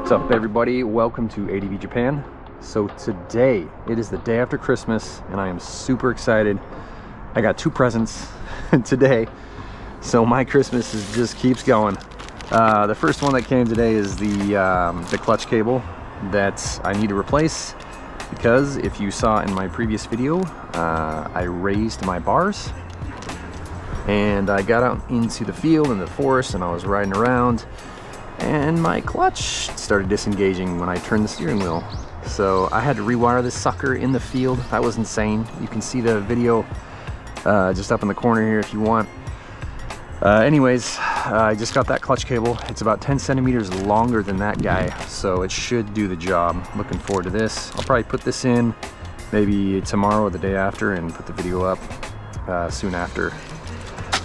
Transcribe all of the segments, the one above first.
What's up everybody, welcome to ADV Japan. So today, it is the day after Christmas and I am super excited. I got two presents today, so my Christmas just keeps going. The first one that came today is the clutch cable that I need to replace, because if you saw in my previous video, I raised my bars and I got out into the field in the forest and I was riding around and my clutch started disengaging when I turned the steering wheel. So I had to rewire this sucker in the field. That was insane. You can see the video just up in the corner here if you want. Anyways, I just got that clutch cable. It's about 10 centimeters longer than that guy, so it should do the job. Looking forward to this. I'll probably put this in maybe tomorrow or the day after and put the video up soon after.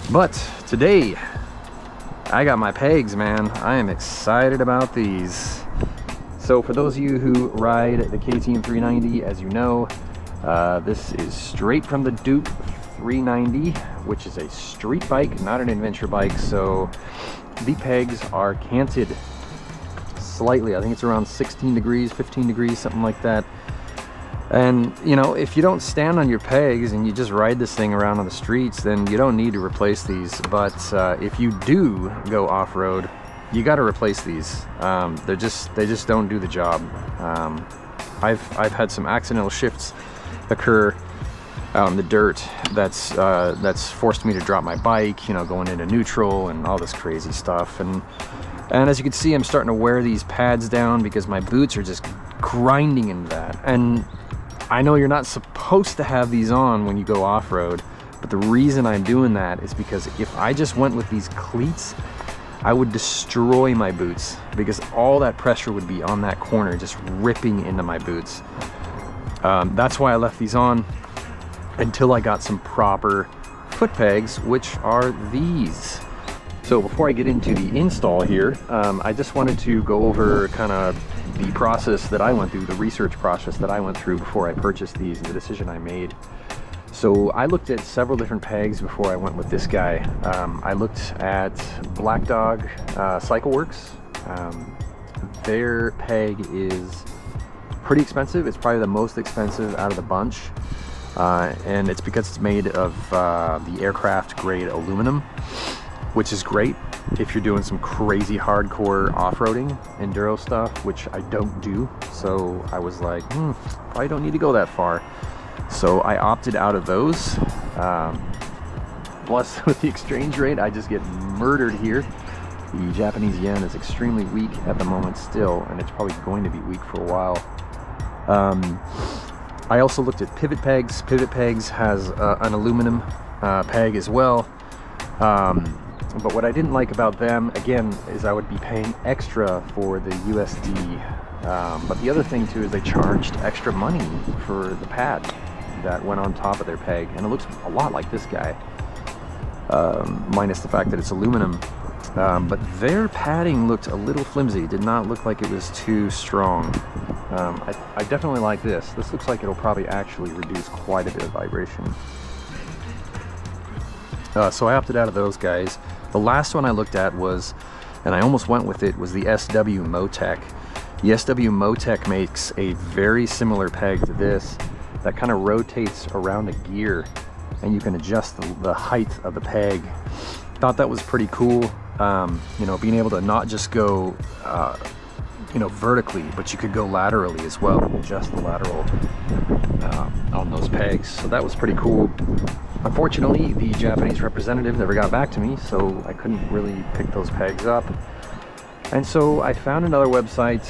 But today, I got my pegs, man. I am excited about these. So for those of you who ride the KTM 390, as you know, this is straight from the Duke 390, which is a street bike, not an adventure bike. So the pegs are canted slightly. I think it's around 16 degrees, 15 degrees, something like that. And you know, if you don't stand on your pegs and you just ride this thing around on the streets, then you don't need to replace these. But if you do go off-road, you got to replace these. They just don't do the job. I've had some accidental shifts occur out in the dirt that's forced me to drop my bike, you know, going into neutral and all this crazy stuff. And as you can see, I'm starting to wear these pads down because my boots are just grinding into that. And I know you're not supposed to have these on when you go off-road, but the reason I'm doing that is because if I just went with these cleats, I would destroy my boots, because all that pressure would be on that corner just ripping into my boots. That's why I left these on until I got some proper foot pegs, which are these. So before I get into the install here, I just wanted to go over kind of the process that I went through, the research process that I went through before I purchased these and the decision I made. So I looked at several different pegs before I went with this guy. I looked at Black Dog CycleWorks. Their peg is pretty expensive. It's probably the most expensive out of the bunch. And it's because it's made of the aircraft grade aluminum, which is great if you're doing some crazy hardcore off-roading enduro stuff, which I don't do. So I was like, probably don't need to go that far. So I opted out of those. Plus with the exchange rate, I just get murdered here. The Japanese yen is extremely weak at the moment still, and it's probably going to be weak for a while. I also looked at Pivot Pegs. Pivot Pegs has an aluminum peg as well. But what I didn't like about them, again, is I would be paying extra for the USD. But the other thing too is they charged extra money for the pad that went on top of their peg. And it looks a lot like this guy, minus the fact that it's aluminum. But their padding looked a little flimsy. It did not look like it was too strong. I definitely like this. This looks like it'll probably actually reduce quite a bit of vibration. So I opted out of those guys. The last one I looked at was, and I almost went with it, was the SW Motec. The SW Motec makes a very similar peg to this that kind of rotates around a gear, and you can adjust the height of the peg. Thought that was pretty cool. You know, being able to not just go you know, vertically, but you could go laterally as well, adjust the lateral on those pegs. So that was pretty cool. Unfortunately, the Japanese representative never got back to me, so I couldn't really pick those pegs up. And so I found another website,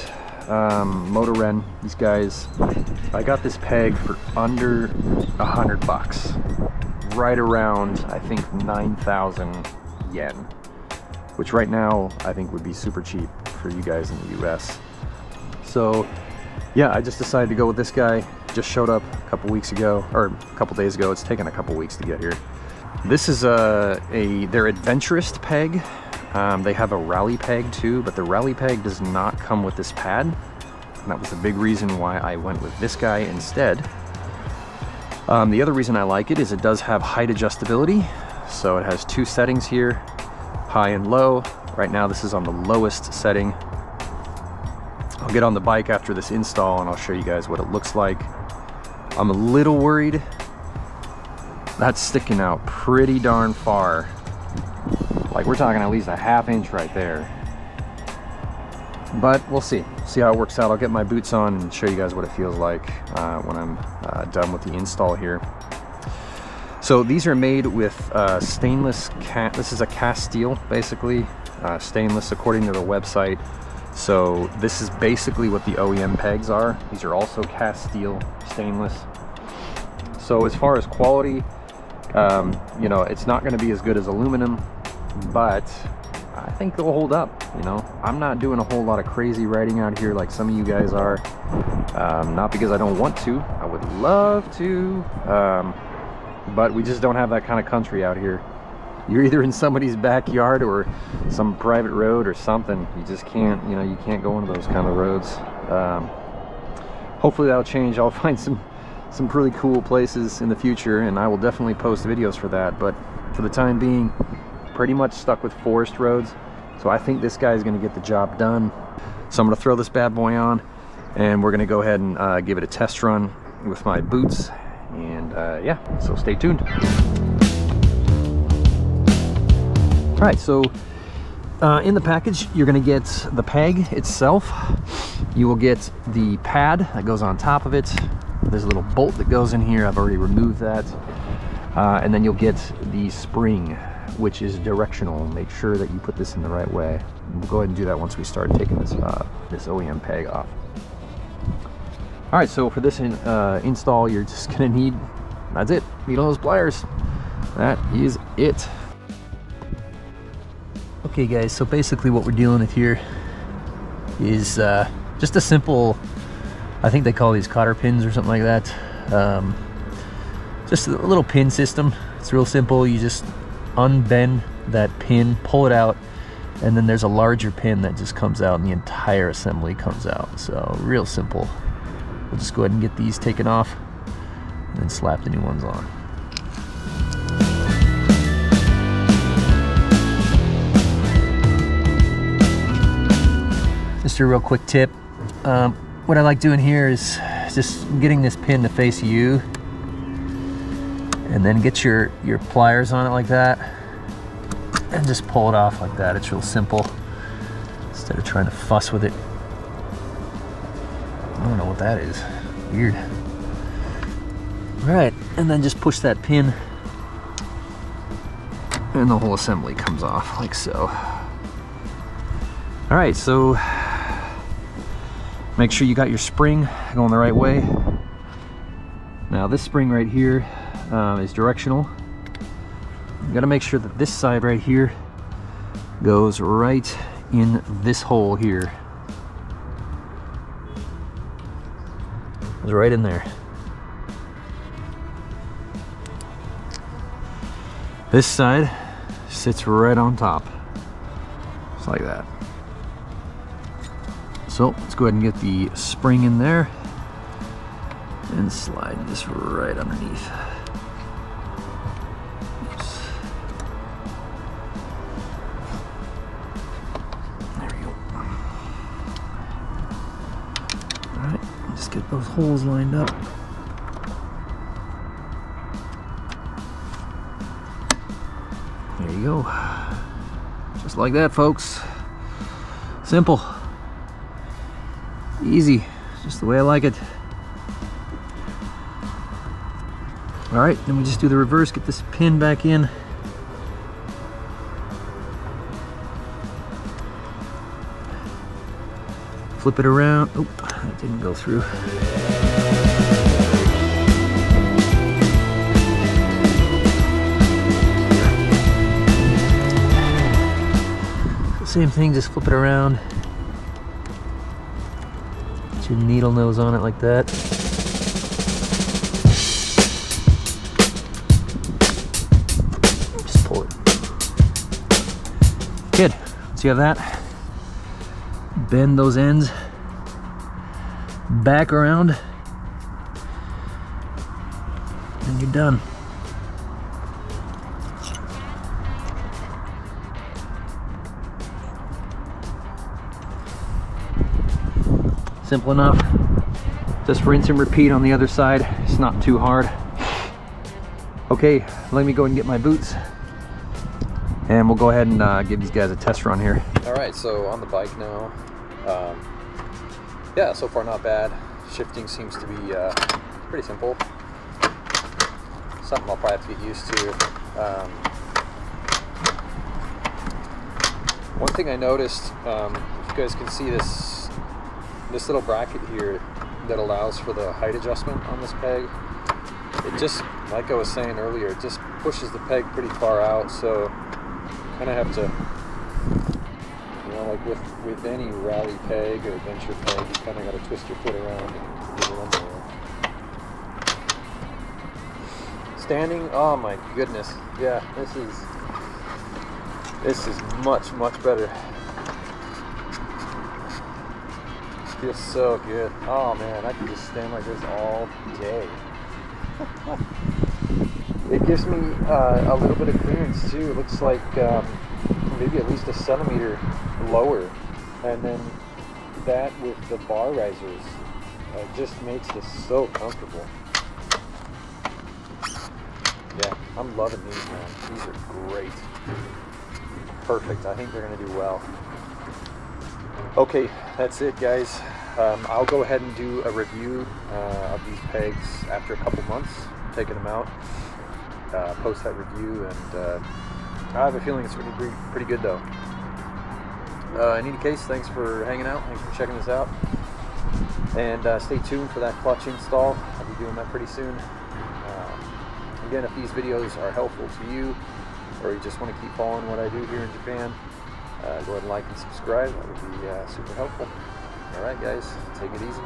Motourenn, these guys. I got this peg for under $100, right around, I think, 9,000 yen, which right now I think would be super cheap for you guys in the US. So yeah, I just decided to go with this guy. Just showed up a couple weeks ago, or a couple days ago. It's taken a couple weeks to get here. This is their Adventurist peg. They have a rally peg too, but the rally peg does not come with this pad. And that was the big reason why I went with this guy instead. The other reason I like it is it does have height adjustability. So it has two settings here, high and low. Right now this is on the lowest setting. I'll get on the bike after this install and I'll show you guys what it looks like. I'm a little worried. That's sticking out pretty darn far. Like, we're talking at least a ½ inch right there. But we'll see how it works out. I'll get my boots on and show you guys what it feels like when I'm done with the install here. So these are made with stainless this is a cast steel, basically, stainless according to the website. So this is basically what the OEM pegs are. These are also cast steel, stainless. So as far as quality, you know, it's not going to be as good as aluminum, but I think they'll hold up. You know, I'm not doing a whole lot of crazy riding out here like some of you guys are. Not because I don't want to. I would love to, but we just don't have that kind of country out here. You're either in somebody's backyard or some private road or something. You just can't, you know, you can't go into those kind of roads. Hopefully that'll change. I'll find some really cool places in the future, and I will definitely post videos for that. But for the time being, pretty much stuck with forest roads. So I think this guy is going to get the job done. So I'm going to throw this bad boy on, and we're going to go ahead and give it a test run with my boots. And yeah, so stay tuned. All right, so in the package, you're going to get the peg itself. You will get the pad that goes on top of it. There's a little bolt that goes in here. I've already removed that. And then you'll get the spring, which is directional. Make sure that you put this in the right way. We'll go ahead and do that once we start taking this this OEM peg off. All right, so for this install, you're just gonna need, that's it, needle nose pliers. That is it. Okay guys, so basically what we're dealing with here is just a simple, I think they call these cotter pins or something like that. Just a little pin system. It's real simple. You just unbend that pin, pull it out, and then there's a larger pin that just comes out and the entire assembly comes out. So real simple. We'll just go ahead and get these taken off and then slap the new ones on. Just a real quick tip. What I like doing here is just getting this pin to face you, and then get your pliers on it like that, and just pull it off like that. It's real simple, instead of trying to fuss with it. I don't know what that is. Weird. All right, and then just push that pin, and the whole assembly comes off like so. All right, so make sure you got your spring going the right way. Now this spring right here is directional. You gotta make sure that this side right here goes right in this hole here. Goes right in there. This side sits right on top, just like that. So let's go ahead and get the spring in there and slide this right underneath. Oops. There we go. All right, just get those holes lined up. There you go. Just like that, folks. Simple. Easy, just the way I like it. All right, then we just do the reverse, get this pin back in. Flip it around. Oh, that didn't go through. Same thing, just flip it around. Put your needle nose on it like that. Just pull it. Good. Once you have that, bend those ends back around, and you're done. Simple enough. Just rinse and repeat on the other side. It's not too hard. Okay, let me go and get my boots, and we'll go ahead and give these guys a test run here. All right, so on the bike now. Yeah, so far not bad. Shifting seems to be pretty simple. Something I'll probably have to get used to. One thing I noticed, if you guys can see this little bracket here that allows for the height adjustment on this peg, it just, like I was saying earlier, it just pushes the peg pretty far out, so you kind of have to, you know, like with any rally peg or adventure peg, you kind of got to twist your foot around and get it under there. Standing, oh my goodness, yeah, this is much better. Feels so good. Oh man, I can just stand like this all day. It gives me a little bit of clearance too. It looks like maybe at least a centimeter lower, and then that with the bar risers just makes this so comfortable. Yeah, I'm loving these, man. These are great. Perfect. I think they're going to do well. Okay, that's it, guys. I'll go ahead and do a review of these pegs after a couple months, taking them out, post that review, and I have a feeling it's going to be pretty good though. In any case, thanks for hanging out, thanks for checking this out, and stay tuned for that clutch install. I'll be doing that pretty soon. Again, if these videos are helpful to you, or you just want to keep following what I do here in Japan, go ahead and like and subscribe. That would be super helpful. Alright guys, take it easy.